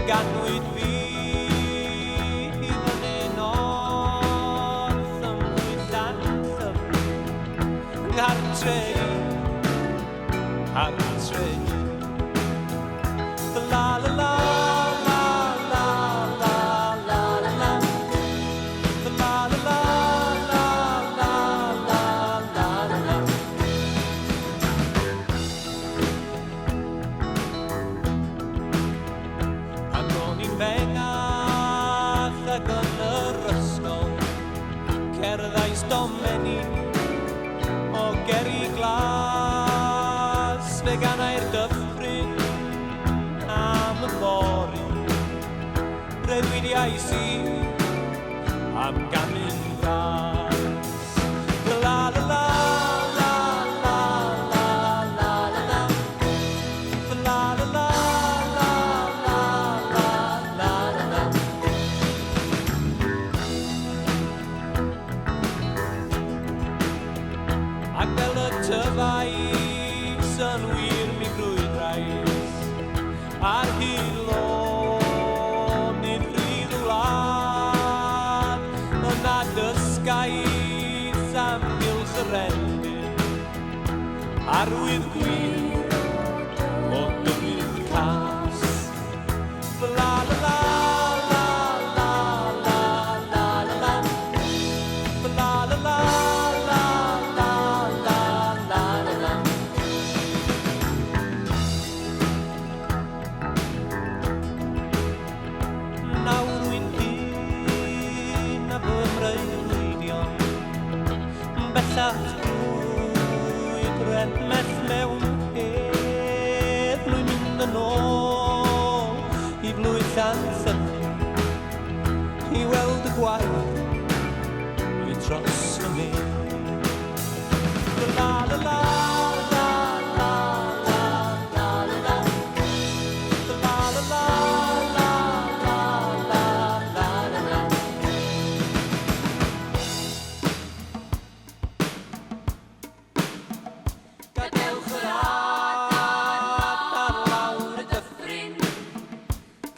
Ganwyd fi i fyny north ym mhlwydd Anthem Nghartre la la la la la la la la la la la la la la la la Ac o'n i'n fengath ac yn yr ysgol cerddais domenni o geri glas fe ganai'r dyffryn am y fori breuddwyddiais i am ganu'n ras la la la la la la la la la la la la Ac fel y tyfais yn wir mi grwydrais ar hilo nid rhydd wlad yna dysgais am gylch yr endyn arwydd gwir o dywydd cas la la la la la la la la la la la bellach drwy drefmell mewn hedd rwy'n mynd yn ôl i blwydd Anthem i weld y gwaith i dros y mi la la la la la la la la la la la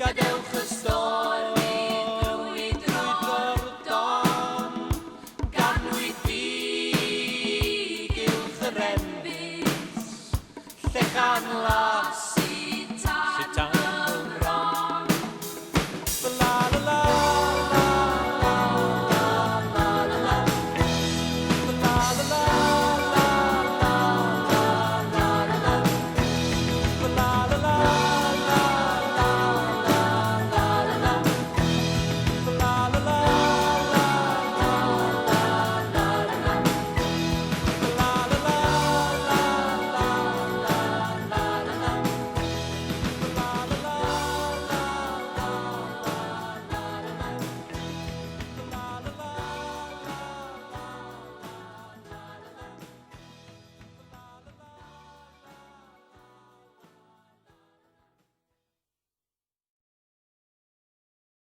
Gadewch y storm i drwy drwy'r don Ganwyd fi gylch yr enfys Llechan la